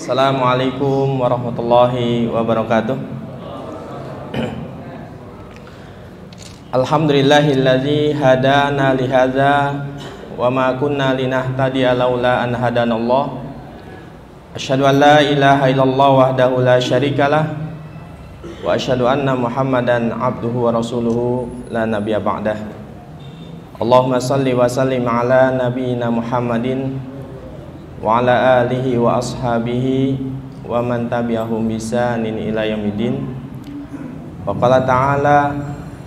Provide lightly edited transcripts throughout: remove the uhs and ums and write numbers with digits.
Assalamualaikum warahmatullahi wabarakatuh. Alhamdulillahilladzi hadana lihadza wa ma kunna linahtadiya laula an hadanallah. Asyhadu an la ilaha illallah wahdahu la syarikalah wa asyhadu anna Muhammadan abduhu wa rasuluhu la nabiyya ba'dah. Allahumma salli wa sallim ala nabiyyina Muhammadin wa ala alihi wa ashabihi wa man tabi'ahum bisanin ila yaumiddin. Wa qala ta'ala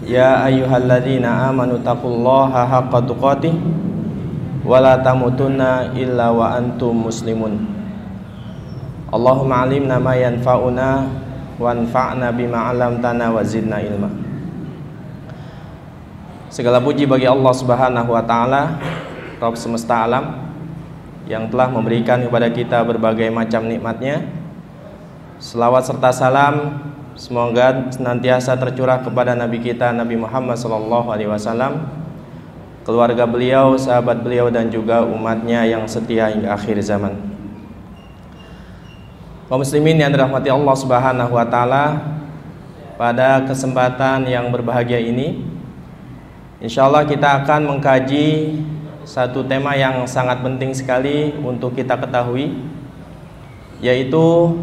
ya ayyuhalladzina amanu taqullaha haqqa tuqatih wa la tamutunna illa wa antum muslimun. Allahumma alimna ma yanfa'una wanfa'na bima 'allamtana wa zidna ilma. Segala puji bagi Allah Subhanahu wa taala, Rabb semesta alam, yang telah memberikan kepada kita berbagai macam nikmatnya. Selawat serta salam semoga senantiasa tercurah kepada Nabi kita Nabi Muhammad SAW, keluarga beliau, sahabat beliau, dan juga umatnya yang setia hingga akhir zaman. Kaum muslimin yang dirahmati Allah Subhanahu wa taala, pada kesempatan yang berbahagia ini insyaallah kita akan mengkaji satu tema yang sangat penting sekali untuk kita ketahui, yaitu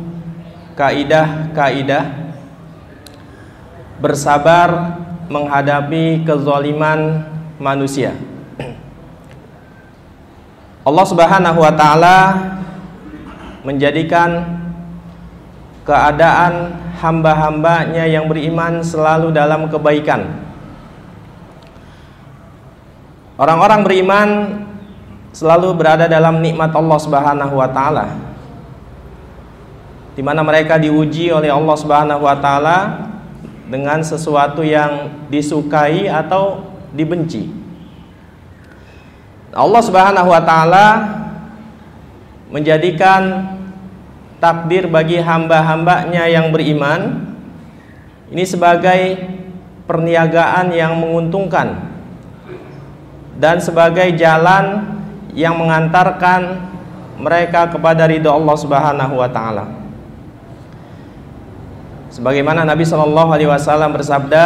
kaidah-kaidah bersabar menghadapi kezaliman manusia. Allah Subhanahu wa taala menjadikan keadaan hamba-hambanya yang beriman selalu dalam kebaikan. Orang-orang beriman selalu berada dalam nikmat Allah Subhanahu wa taala, di mana mereka diuji oleh Allah Subhanahu wa taala dengan sesuatu yang disukai atau dibenci. Allah Subhanahu wa taala menjadikan takdir bagi hamba-hambanya yang beriman ini sebagai perniagaan yang menguntungkan dan sebagai jalan yang mengantarkan mereka kepada ridha Allah Subhanahu wa taala. Sebagaimana Nabi sallallahu alaihi wasallam bersabda,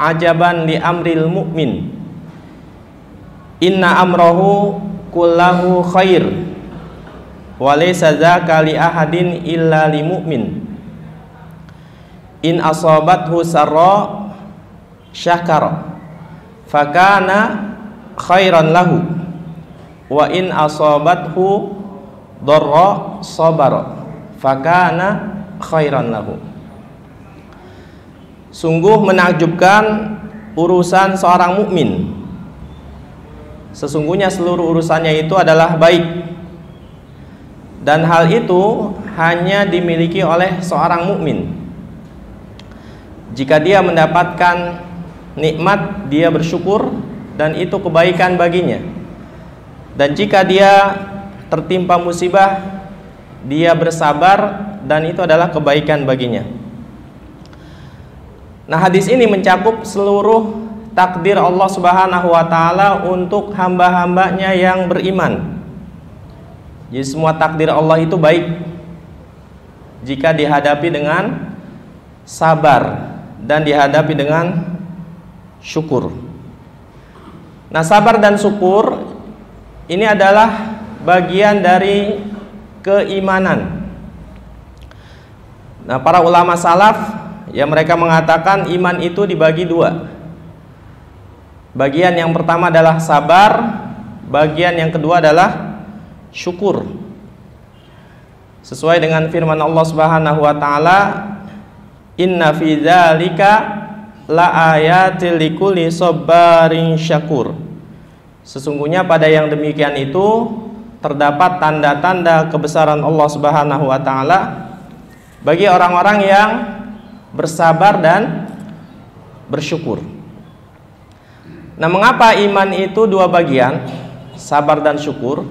"Ajaban li amril mu'min, inna amrahu kullahu khair, wa laysa dzaka li ahadin illa li mu'min. In asabathu sarra syakara fakana khairan lahu, wa in asabathu dharra sabara fakana khairan lahu." Sungguh menakjubkan urusan seorang mukmin. Sesungguhnya seluruh urusannya itu adalah baik, dan hal itu hanya dimiliki oleh seorang mukmin. Jika dia mendapatkan nikmat, dia bersyukur dan itu kebaikan baginya. Dan jika dia tertimpa musibah, dia bersabar dan itu adalah kebaikan baginya. Nah, hadis ini mencakup seluruh takdir Allah Subhanahu wa taala untuk hamba-hambanya yang beriman. Jadi semua takdir Allah itu baik jika dihadapi dengan sabar dan dihadapi dengan syukur. Nah, sabar dan syukur ini adalah bagian dari keimanan. Nah, para ulama salaf ya mereka mengatakan iman itu dibagi dua. Bagian yang pertama adalah sabar, bagian yang kedua adalah syukur. Sesuai dengan firman Allah Subhanahu wa taala, "Inna fi dzalika la ayatil likulli sabarin syakur." Sesungguhnya pada yang demikian itu terdapat tanda-tanda kebesaran Allah Subhanahu wa taala bagi orang-orang yang bersabar dan bersyukur. Nah, mengapa iman itu dua bagian, sabar dan syukur?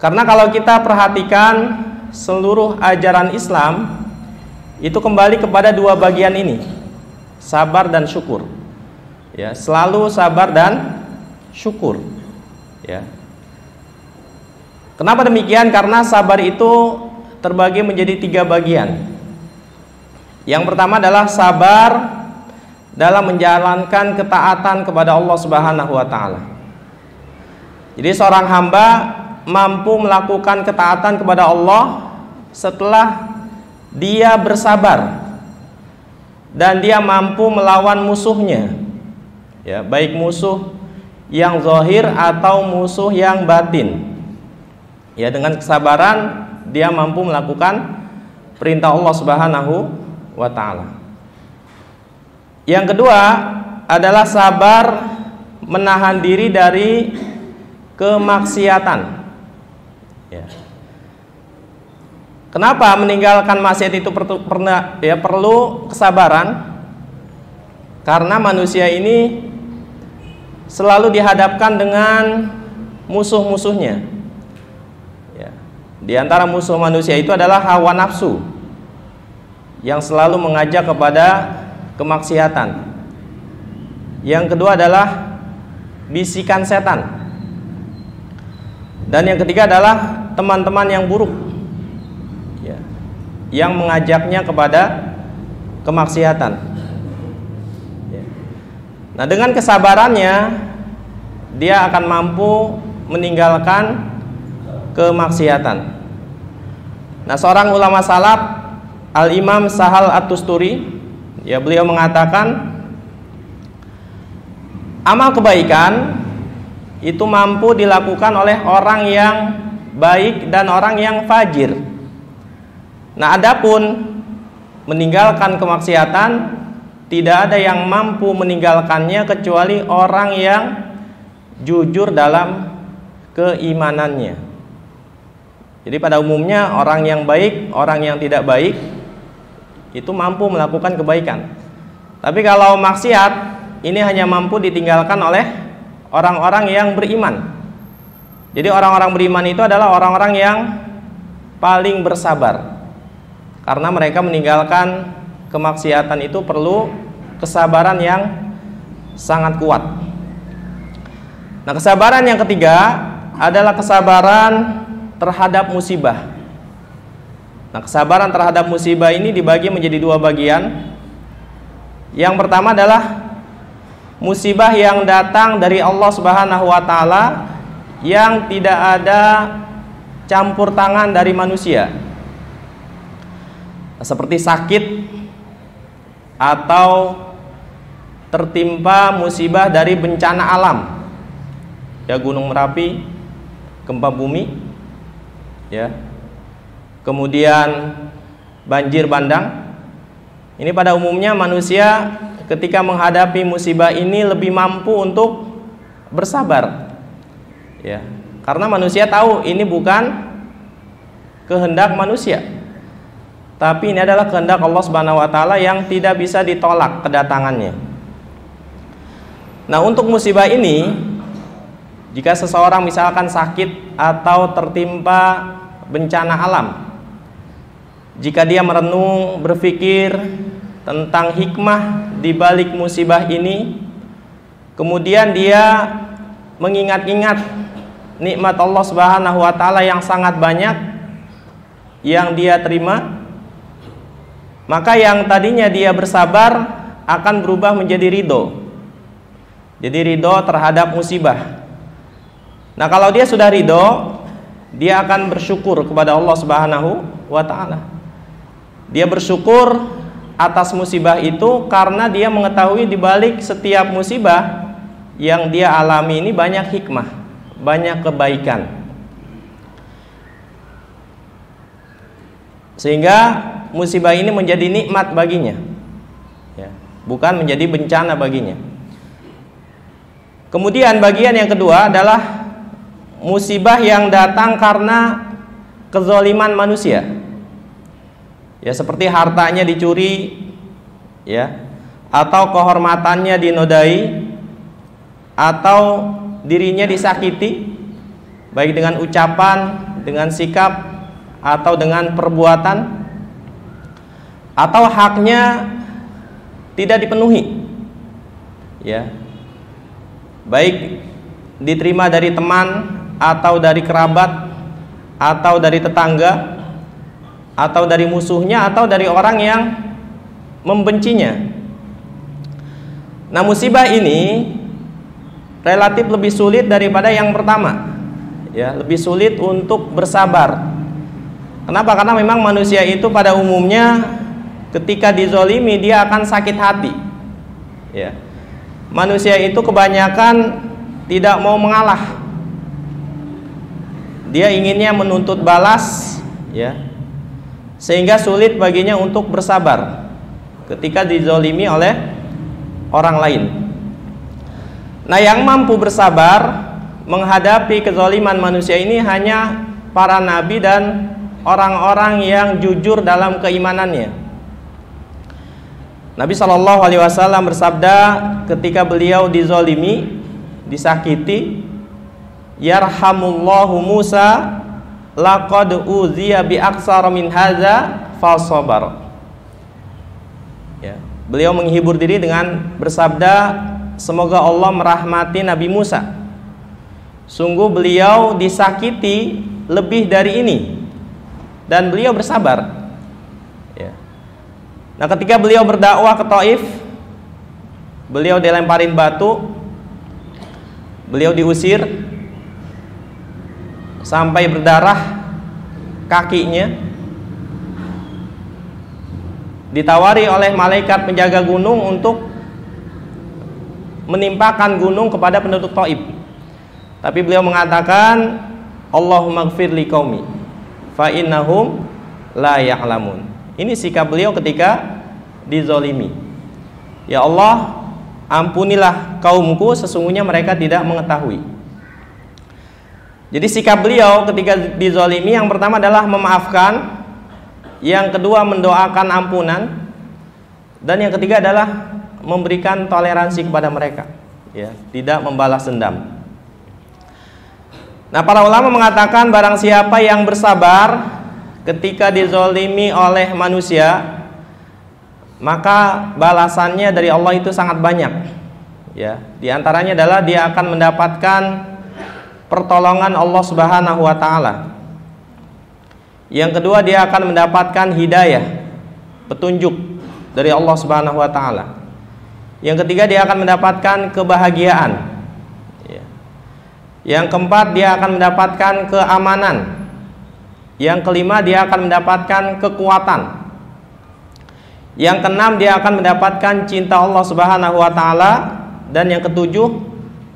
Karena kalau kita perhatikan seluruh ajaran Islam itu kembali kepada dua bagian ini, sabar dan syukur. Ya, selalu sabar dan syukur. Ya. Kenapa demikian? Karena sabar itu terbagi menjadi 3 bagian. Yang pertama adalah sabar dalam menjalankan ketaatan kepada Allah Subhanahu wa taala. Jadi seorang hamba mampu melakukan ketaatan kepada Allah setelah dia bersabar dan dia mampu melawan musuhnya, ya, baik musuh yang zahir atau musuh yang batin. Ya, dengan kesabaran dia mampu melakukan perintah Allah Subhanahu wa taala. Yang kedua adalah sabar menahan diri dari kemaksiatan. Ya. Kenapa meninggalkan maksiat itu perlu kesabaran? Karena manusia ini selalu dihadapkan dengan musuh-musuhnya. Ya. Di antara musuh manusia itu adalah hawa nafsu yang selalu mengajak kepada kemaksiatan. Yang kedua adalah bisikan setan. Dan yang ketiga adalah teman-teman yang buruk, ya, yang mengajaknya kepada kemaksiatan. Ya. Nah, dengan kesabarannya dia akan mampu meninggalkan kemaksiatan. Nah, seorang ulama salaf, Al-Imam Sahal At-Tusturi, ya, beliau mengatakan amal kebaikan itu mampu dilakukan oleh orang yang baik dan orang yang fajir. Nah, adapun meninggalkan kemaksiatan, tidak ada yang mampu meninggalkannya kecuali orang yang jujur dalam keimanannya. Jadi pada umumnya orang yang baik, orang yang tidak baik itu mampu melakukan kebaikan. Tapi kalau maksiat ini hanya mampu ditinggalkan oleh orang-orang yang beriman. Jadi orang-orang beriman itu adalah orang-orang yang paling bersabar. Karena mereka meninggalkan kemaksiatan itu perlu kesabaran yang sangat kuat. Nah, kesabaran yang ketiga adalah kesabaran terhadap musibah. Nah, kesabaran terhadap musibah ini dibagi menjadi 2 bagian. Yang pertama adalah musibah yang datang dari Allah Subhanahu wa taala yang tidak ada campur tangan dari manusia. Seperti sakit atau tertimpa musibah dari bencana alam. Ya, Gunung Merapi, gempa bumi, ya. Kemudian banjir bandang. Ini pada umumnya manusia ketika menghadapi musibah ini lebih mampu untuk bersabar. Ya, karena manusia tahu ini bukan kehendak manusia, tapi ini adalah kehendak Allah Subhanahu wa taala yang tidak bisa ditolak kedatangannya. Nah, untuk musibah ini, jika seseorang misalkan sakit atau tertimpa bencana alam, jika dia merenung, berpikir tentang hikmah di balik musibah ini, kemudian dia mengingat-ingat nikmat Allah Subhanahu wa taala yang sangat banyak yang dia terima, maka yang tadinya dia bersabar akan berubah menjadi ridho. Jadi ridho terhadap musibah. Nah, kalau dia sudah ridho, dia akan bersyukur kepada Allah Subhanahu wa taala. Dia bersyukur atas musibah itu karena dia mengetahui di balik setiap musibah yang dia alami ini banyak hikmah, banyak kebaikan. Sehingga musibah ini menjadi nikmat baginya, ya, bukan menjadi bencana baginya. Kemudian bagian yang kedua adalah musibah yang datang karena kezaliman manusia. Ya, seperti hartanya dicuri, ya, atau kehormatannya dinodai, atau dirinya disakiti, baik dengan ucapan, dengan sikap, atau dengan perbuatan, atau haknya tidak dipenuhi, ya, baik diterima dari teman atau dari kerabat atau dari tetangga, atau dari musuhnya, atau dari orang yang membencinya. Nah, musibah ini relatif lebih sulit daripada yang pertama, ya, lebih sulit untuk bersabar. Kenapa? Karena memang manusia itu pada umumnya ketika dizolimi dia akan sakit hati, ya. Manusia itu kebanyakan tidak mau mengalah, dia inginnya menuntut balas, ya, sehingga sulit baginya untuk bersabar ketika dizolimi oleh orang lain. Nah, yang mampu bersabar menghadapi kezaliman manusia ini hanya para nabi dan orang-orang yang jujur dalam keimanannya. Nabi SAW bersabda ketika beliau dizolimi, disakiti, yarhamullahu Musa laqad uziya bi aksara min hadza fasabar. Ya, beliau menghibur diri dengan bersabda, semoga Allah merahmati Nabi Musa. Sungguh beliau disakiti lebih dari ini dan beliau bersabar. Ya. Nah, ketika beliau berdakwah ke Taif, beliau dilemparin batu, beliau diusir sampai berdarah kakinya, ditawari oleh malaikat penjaga gunung untuk menimpakan gunung kepada penduduk Taif. Tapi beliau mengatakan, Allahumma gfir li qaumi fa innahum la ya'lamun. Ini sikap beliau ketika dizolimi. Ya Allah, ampunilah kaumku, sesungguhnya mereka tidak mengetahui. Jadi sikap beliau ketika dizolimi yang pertama adalah memaafkan, yang kedua mendoakan ampunan, dan yang ketiga adalah memberikan toleransi kepada mereka, ya, tidak membalas dendam. Nah, para ulama mengatakan barang siapa yang bersabar ketika dizolimi oleh manusia, maka balasannya dari Allah itu sangat banyak, ya. Di antaranya adalah dia akan mendapatkan pertolongan Allah Subhanahu wa taala. Yang kedua, dia akan mendapatkan hidayah, petunjuk dari Allah Subhanahu wa taala. Yang ketiga, dia akan mendapatkan kebahagiaan, ya. Yang keempat, dia akan mendapatkan keamanan. Yang kelima, dia akan mendapatkan kekuatan. Yang keenam, dia akan mendapatkan cinta Allah Subhanahu wa taala. Dan yang ketujuh,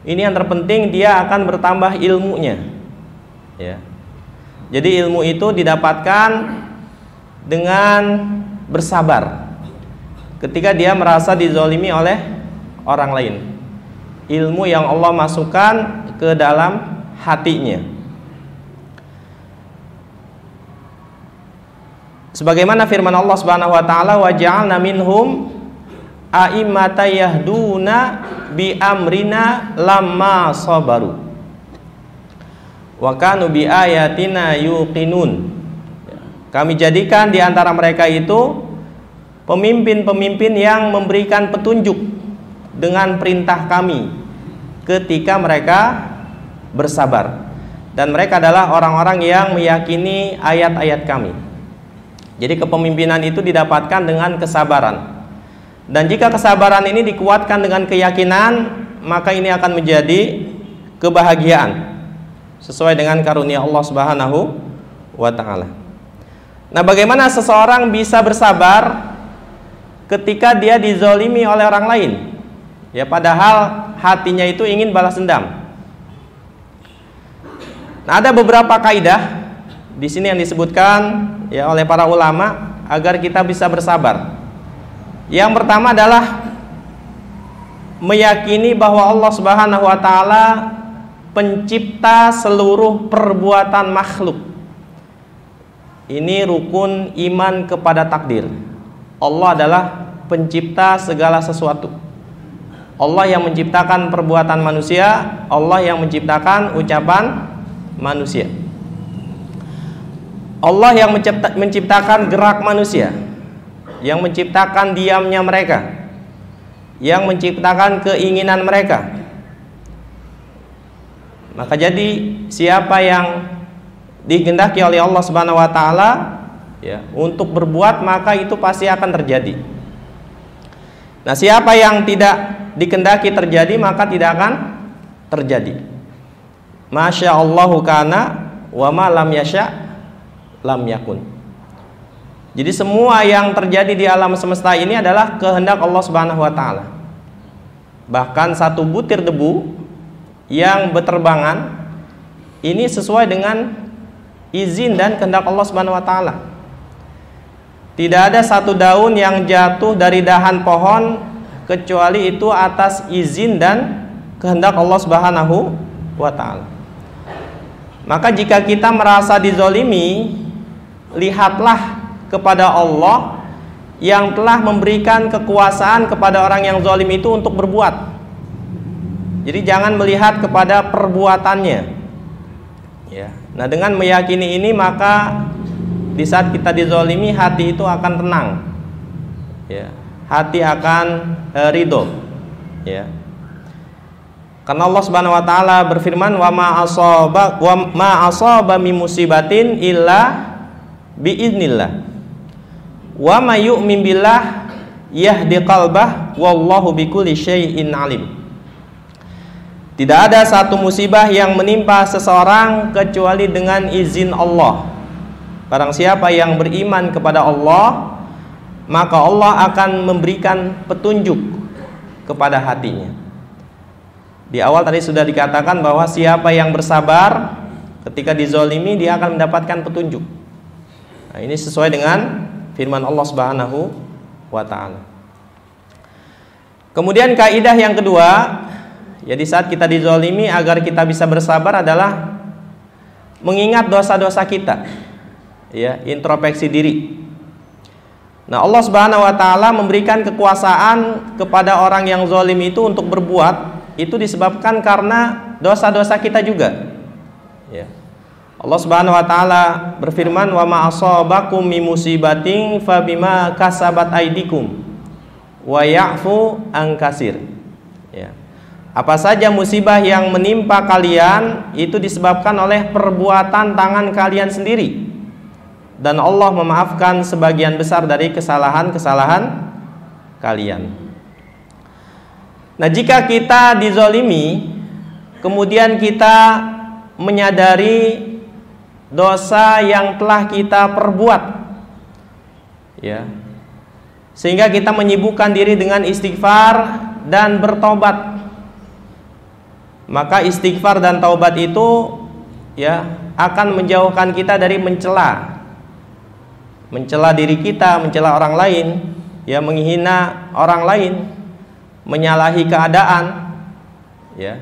ini yang terpenting, dia akan bertambah ilmunya, ya. Jadi ilmu itu didapatkan dengan bersabar ketika dia merasa dizolimi oleh orang lain. Ilmu yang Allah masukkan ke dalam hatinya. Sebagaimana firman Allah Subhanahu wa taala, wa ja'alna minhum a'immata yahduna bi amrina lamma sabaru wa kanu bi ayatina yuqinun. Kami jadikan di antara mereka itu pemimpin-pemimpin yang memberikan petunjuk dengan perintah kami ketika mereka bersabar, dan mereka adalah orang-orang yang meyakini ayat-ayat kami. Jadi kepemimpinan itu didapatkan dengan kesabaran. Dan jika kesabaran ini dikuatkan dengan keyakinan, maka ini akan menjadi kebahagiaan sesuai dengan karunia Allah Subhanahu wa taala. Nah, bagaimana seseorang bisa bersabar ketika dia dizolimi oleh orang lain? Ya, padahal hatinya itu ingin balas dendam. Nah, ada beberapa kaidah di sini yang disebutkan, ya, oleh para ulama agar kita bisa bersabar. Yang pertama adalah meyakini bahwa Allah Subhanahu wa taala pencipta seluruh perbuatan makhluk. Ini rukun iman kepada takdir. Allah adalah pencipta segala sesuatu. Allah yang menciptakan perbuatan manusia, Allah yang menciptakan ucapan manusia. Allah yang menciptakan gerak manusia, yang menciptakan diamnya mereka, yang menciptakan keinginan mereka. Maka jadi siapa yang dikehendaki oleh Allah Subhanahu wa taala ya untuk berbuat, maka itu pasti akan terjadi. Nah, siapa yang tidak dikehendaki terjadi, maka tidak akan terjadi. Masya Allahu kana wa ma lam yasha lam yakun. Jadi semua yang terjadi di alam semesta ini adalah kehendak Allah Subhanahu wa taala. Bahkan satu butir debu yang berterbangan ini sesuai dengan izin dan kehendak Allah Subhanahu wa taala. Tidak ada satu daun yang jatuh dari dahan pohon kecuali itu atas izin dan kehendak Allah Subhanahu wa taala. Maka jika kita merasa dizolimi, lihatlah kepada Allah yang telah memberikan kekuasaan kepada orang yang zalim itu untuk berbuat. Jadi jangan melihat kepada perbuatannya ya. Nah, dengan meyakini ini, maka di saat kita dizolimi, hati itu akan tenang ya. Hati akan ridho ya. Karena Allah Subhanahu wa taala berfirman, wa ma asaba min musibatin illa biiznillah wa may yu'min billah yahdi qalbah wallahu bikulli syai'in alim. Tidak ada satu musibah yang menimpa seseorang kecuali dengan izin Allah. Barang siapa yang beriman kepada Allah, maka Allah akan memberikan petunjuk kepada hatinya. Di awal tadi sudah dikatakan bahwa siapa yang bersabar ketika dizolimi, dia akan mendapatkan petunjuk. Nah, ini sesuai dengan firman Allah Subhanahu wa taala. Kemudian kaidah yang kedua, ya di saat kita dizolimi agar kita bisa bersabar adalah mengingat dosa-dosa kita. Ya, introspeksi diri. Nah, Allah Subhanahu wa taala memberikan kekuasaan kepada orang yang zalim itu untuk berbuat, itu disebabkan karena dosa-dosa kita juga. Ya. Allah Subhanahu wa taala berfirman, wa ma asabakum min musibatin fabima kasabat aydikum wa ya'fu an katsir. Ya. Apa saja musibah yang menimpa kalian itu disebabkan oleh perbuatan tangan kalian sendiri, dan Allah memaafkan sebagian besar dari kesalahan-kesalahan kalian. Nah, jika kita dizolimi, kemudian kita menyadari dosa yang telah kita perbuat ya, sehingga kita menyibukkan diri dengan istighfar dan bertobat, maka istighfar dan taubat itu ya akan menjauhkan kita dari mencela diri kita, mencela orang lain ya, menghina orang lain, menyalahi keadaan ya.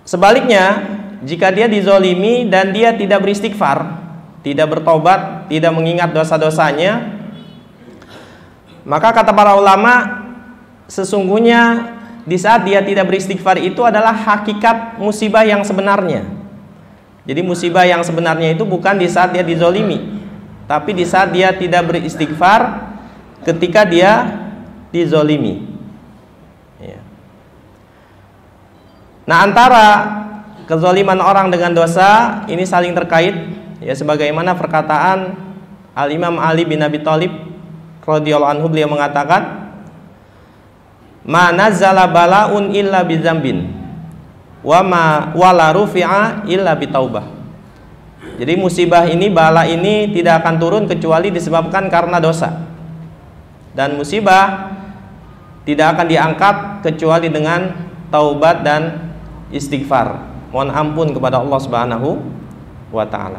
Sebaliknya, jika dia dizolimi dan dia tidak beristighfar, tidak bertobat, tidak mengingat dosa-dosanya, maka kata para ulama, sesungguhnya di saat dia tidak beristighfar itu adalah hakikat musibah yang sebenarnya. Jadi musibah yang sebenarnya itu bukan di saat dia dizolimi, tapi di saat dia tidak beristighfar ketika dia dizolimi. Nah, antara kezaliman orang dengan dosa ini saling terkait ya, sebagaimana perkataan Al-Imam Ali bin Abi Thalib radhiyallahu anhu, beliau mengatakan, ma nazzala balaun illa bizambin wa ma wala rufi'a illa bitaubah. Jadi musibah ini, bala ini tidak akan turun kecuali disebabkan karena dosa, dan musibah tidak akan diangkat kecuali dengan taubat dan istighfar, mohon ampun kepada Allah Subhanahu wa taala.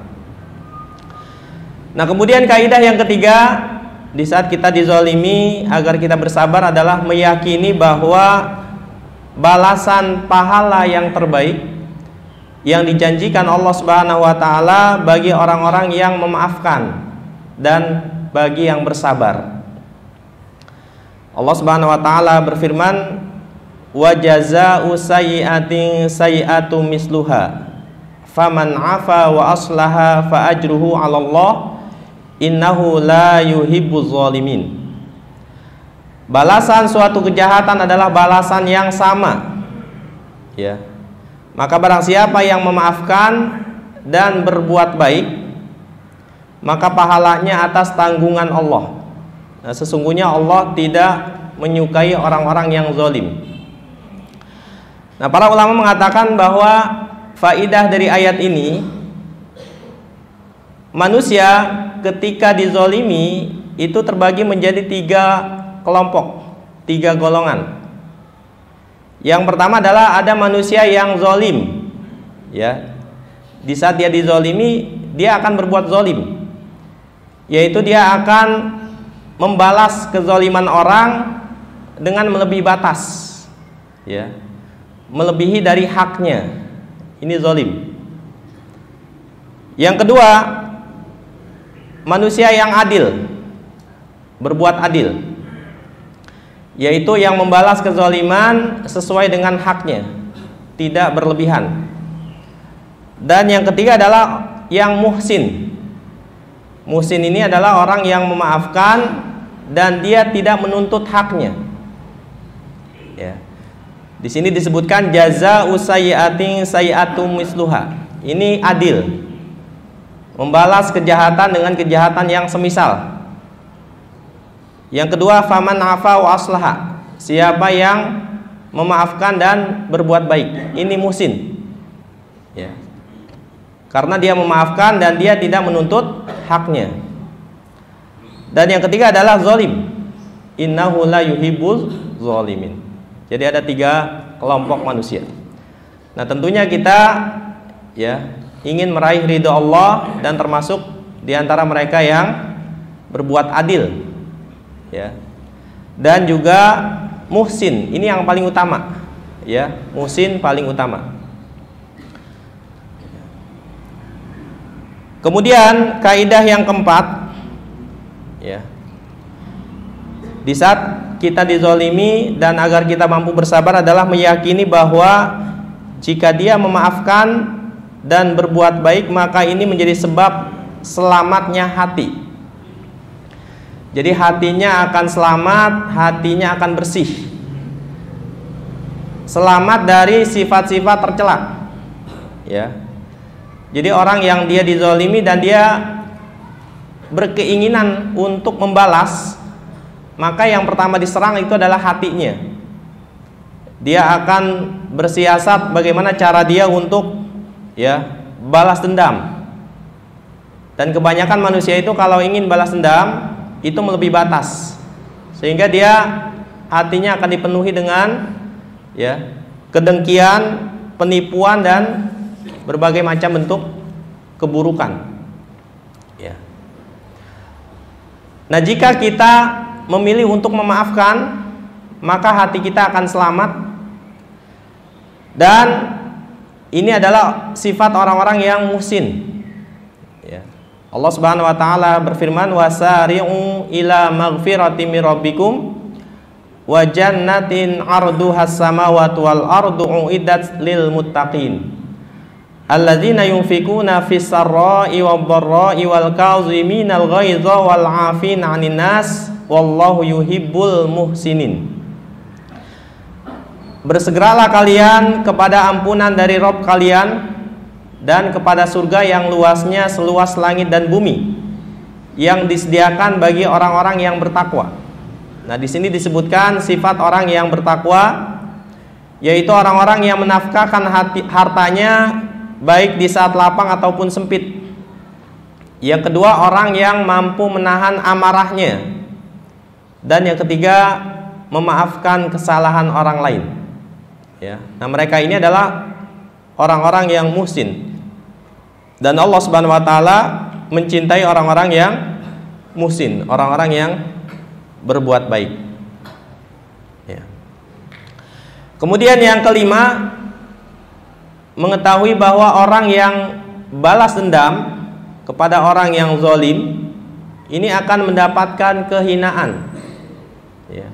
Nah, kemudian kaidah yang ketiga di saat kita dizolimi agar kita bersabar adalah meyakini bahwa balasan pahala yang terbaik yang dijanjikan Allah Subhanahu wa taala bagi orang-orang yang memaafkan dan bagi yang bersabar. Allah Subhanahu wa taala berfirman, wa jazaa'u sayyi'atin sayyi'atu misluha faman 'afa wa aslaha fa ajruhu 'ala Allah innahu la yuhibbuz zalimin. Balasan suatu kejahatan adalah balasan yang sama ya. Maka barang siapa yang memaafkan dan berbuat baik, maka pahalanya atas tanggungan Allah. Nah, sesungguhnya Allah tidak menyukai orang-orang yang zalim. Nah, para ulama mengatakan bahwa faidah dari ayat ini, manusia ketika dizalimi itu terbagi menjadi 3 kelompok, 3 golongan. Yang pertama adalah ada manusia yang zalim, ya. Di saat dia dizalimi, dia akan berbuat zalim, yaitu dia akan membalas kezaliman orang dengan melebihi batas, ya, melebihi dari haknya. Ini zalim. Yang kedua, manusia yang adil, berbuat adil, yaitu yang membalas kezaliman sesuai dengan haknya, tidak berlebihan. Dan yang ketiga adalah yang muhsin. Muhsin ini adalah orang yang memaafkan dan dia tidak menuntut haknya, ya. Di sini disebutkan jazaa'u sayyi'atin sayyi'atum misluha. Ini adil, membalas kejahatan dengan kejahatan yang semisal. Yang kedua, faman afa wa aslaha, siapa yang memaafkan dan berbuat baik. Ini muhsin, ya, karena dia memaafkan dan dia tidak menuntut haknya. Dan yang ketiga adalah zalim, innahu la yuhibbul zalimin. Jadi ada 3 kelompok manusia. Nah, tentunya kita, ya, ingin meraih ridho Allah dan termasuk diantara mereka yang berbuat adil, ya, dan juga muhsin. Ini yang paling utama, ya, muhsin paling utama. Kemudian kaidah yang keempat, ya, di saat kita dizalimi dan agar kita mampu bersabar adalah meyakini bahwa jika dia memaafkan dan berbuat baik, maka ini menjadi sebab selamatnya hati. Jadi hatinya akan selamat, hatinya akan bersih, selamat dari sifat-sifat tercela, ya. Jadi orang yang dia dizalimi dan dia berkeinginan untuk membalas, maka yang pertama diserang itu adalah hatinya. Dia akan bersiasat bagaimana cara dia untuk, ya, balas dendam. Dan kebanyakan manusia itu kalau ingin balas dendam itu melebihi batas, sehingga dia hatinya akan dipenuhi dengan, ya, kedengkian, penipuan dan berbagai macam bentuk keburukan, ya. Nah, jika kita memilih untuk memaafkan, maka hati kita akan selamat. Dan ini adalah sifat orang-orang yang muhsin, ya. Allah Subhanahu wa taala berfirman, wasari'u ila maghfiratin mir rabbikum wa jannatin 'arduhas samawati wal ardu uiddat lil muttaqin alladzina yunfikuna fis sarra'i wad dharra'i wal kaziminal ghaidha wal 'afina 'anil nas wallahu yuhibbul muhsinin. Bersegeralah kalian kepada ampunan dari Rabb kalian dan kepada surga yang luasnya seluas langit dan bumi, yang disediakan bagi orang-orang yang bertakwa. Nah, di sini disebutkan sifat orang yang bertakwa, yaitu orang-orang yang menafkahkan hartanya baik di saat lapang ataupun sempit. Yang kedua, orang yang mampu menahan amarahnya. Dan yang ketiga, memaafkan kesalahan orang lain, ya. Nah, mereka ini adalah orang-orang yang muhsin. Dan Allah Subhanahu wa taala mencintai orang-orang yang muhsin, orang-orang yang berbuat baik, ya. Kemudian yang kelima, mengetahui bahwa orang yang balas dendam kepada orang yang zalim ini akan mendapatkan kehinaan, ya.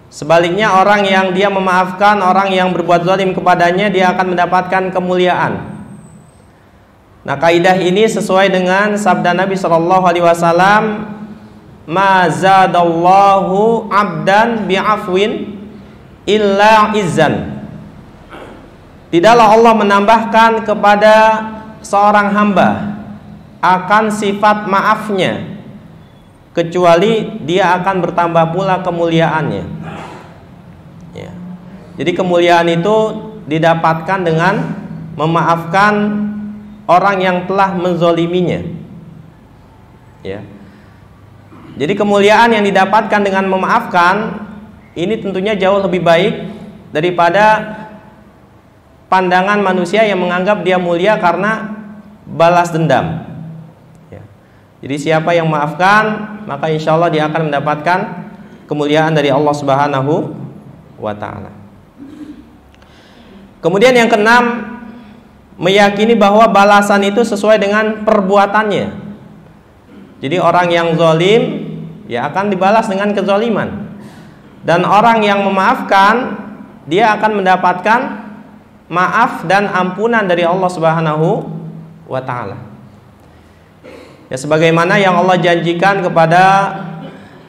Sebaliknya, orang yang dia memaafkan orang yang berbuat zalim kepadanya, dia akan mendapatkan kemuliaan. Nah, kaidah ini sesuai dengan sabda Nabi Shallallahu Alaihi Wasallam, ma zadallahu abdan bi'afwin illa izzan. tidaklah Allah menambahkan kepada seorang hamba akan sifat maafnya kecuali dia akan bertambah pula kemuliaannya. Ya. Jadi kemuliaan itu didapatkan dengan memaafkan orang yang telah menzoliminya. Ya. Jadi kemuliaan yang didapatkan dengan memaafkan ini tentunya jauh lebih baik daripada pandangan manusia yang menganggap dia mulia karena balas dendam. Ya. Jadi siapa yang memaafkan, maka insya Allah dia akan mendapatkan kemuliaan dari Allah Subhanahu wa Ta'ala. Kemudian yang keenam, meyakini bahwa balasan itu sesuai dengan perbuatannya. Jadi orang yang zalim ya akan dibalas dengan kezaliman. Dan orang yang memaafkan dia akan mendapatkan maaf dan ampunan dari Allah Subhanahu wa Ta'ala. Ya sebagaimana yang Allah janjikan kepada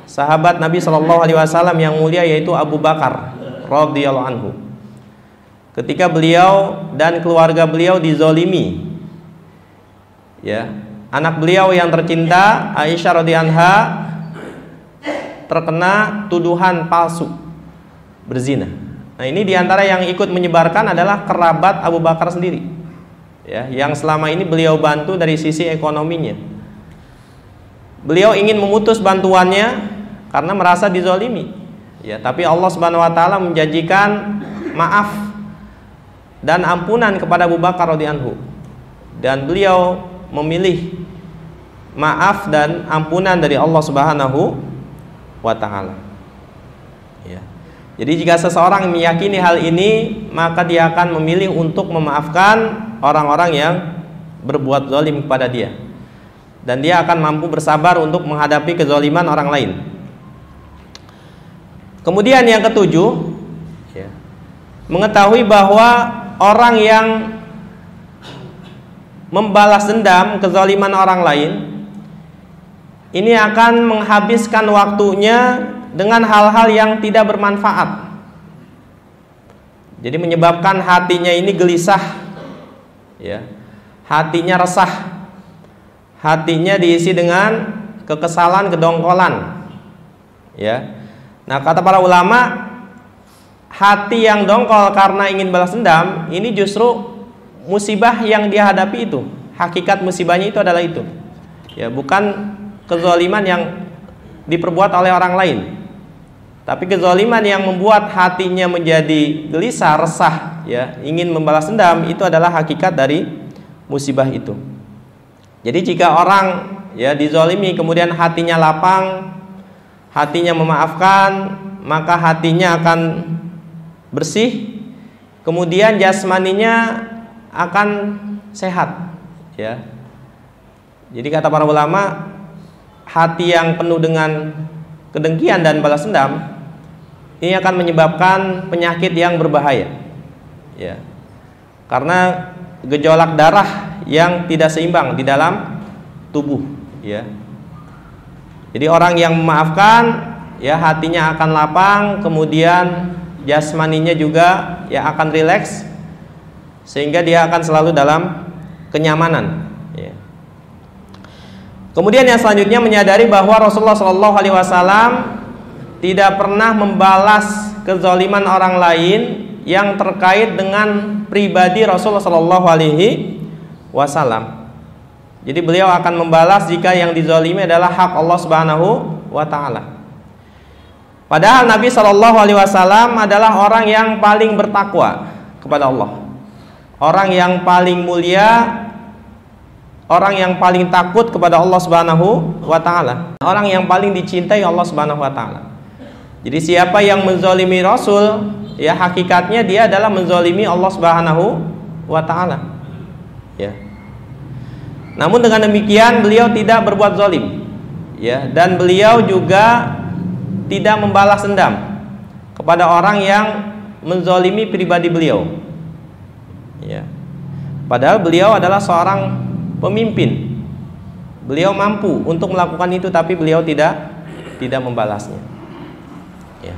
sahabat Nabi Shallallahu Alaihi Wasallam yang mulia, yaitu Abu Bakar radhiyallahu anhu. Ketika beliau dan keluarga beliau dizolimi, ya, anak beliau yang tercinta Aisyah radhiyallahu anha terkena tuduhan palsu berzina. Nah, ini diantara yang ikut menyebarkan adalah kerabat Abu Bakar sendiri, ya, yang selama ini beliau bantu dari sisi ekonominya. Beliau ingin memutus bantuannya karena merasa dizolimi, ya, tapi Allah Subhanahu wa Ta'ala menjanjikan maaf dan ampunan kepada Abu Bakar radhiyallahu anhu, dan beliau memilih maaf dan ampunan dari Allah Subhanahu wa Ta'ala. Ya. Jadi jika seseorang meyakini hal ini, maka dia akan memilih untuk memaafkan orang-orang yang berbuat zalim kepada dia, dan dia akan mampu bersabar untuk menghadapi kezaliman orang lain. Kemudian yang ketujuh, ya, mengetahui bahwa orang yang membalas dendam kezaliman orang lain ini akan menghabiskan waktunya dengan hal-hal yang tidak bermanfaat. Jadi menyebabkan hatinya ini gelisah, ya, hatinya resah, hatinya diisi dengan kekesalan, kedongkolan, ya. Nah, kata para ulama, hati yang dongkol karena ingin balas dendam ini justru musibah yang dia hadapi itu. Hakikat musibahnya itu adalah itu, ya, bukan kezaliman yang diperbuat oleh orang lain, tapi kezaliman yang membuat hatinya menjadi gelisah, resah, ya, ingin membalas dendam, itu adalah hakikat dari musibah itu. Jadi jika orang, ya, dizalimi kemudian hatinya lapang, hatinya memaafkan, maka hatinya akan bersih, kemudian jasmaninya akan sehat, ya. Jadi kata para ulama, hati yang penuh dengan kedengkian dan balas dendam ini akan menyebabkan penyakit yang berbahaya, ya, karena gejolak darah yang tidak seimbang di dalam tubuh, ya. Jadi orang yang memaafkan, ya, hatinya akan lapang, kemudian jasmaninya juga, ya, akan rileks, sehingga dia akan selalu dalam kenyamanan, ya. Kemudian yang selanjutnya menyadari bahwa Rasulullah SAW tidak pernah membalas kezaliman orang lain yang terkait dengan pribadi Rasulullah SAW. Jadi beliau akan membalas jika yang dizalimi adalah hak Allah Subhanahu wa Ta'ala. Padahal Nabi SAW adalah orang yang paling bertakwa kepada Allah, orang yang paling mulia, orang yang paling takut kepada Allah Subhanahu wa Ta'ala, orang yang paling dicintai Allah Subhanahu wa Ta'ala. Jadi siapa yang menzalimi Rasul, ya, hakikatnya dia adalah menzalimi Allah Subhanahu wa Ta'ala, ya. Namun dengan demikian beliau tidak berbuat zalim, ya, dan beliau juga tidak membalas dendam kepada orang yang menzalimi pribadi beliau, ya. Padahal beliau adalah seorang pemimpin, beliau mampu untuk melakukan itu, tapi beliau tidak membalasnya, ya.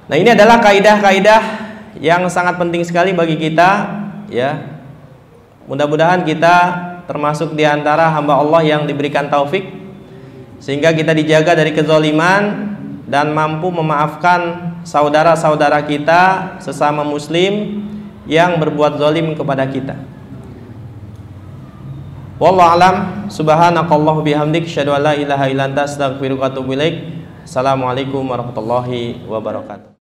Nah, ini adalah kaidah-kaidah yang sangat penting sekali bagi kita, ya. Mudah-mudahan kita termasuk di antara hamba Allah yang diberikan taufik sehingga kita dijaga dari kezaliman dan mampu memaafkan saudara-saudara kita sesama muslim yang berbuat zalim kepada kita. Wallahu a'lam. Subhanakallah bihamdik, asyhadu an la ilaha illa anta, astaghfiruka wa atubu ilaik. Assalamualaikum warahmatullahi wabarakatuh.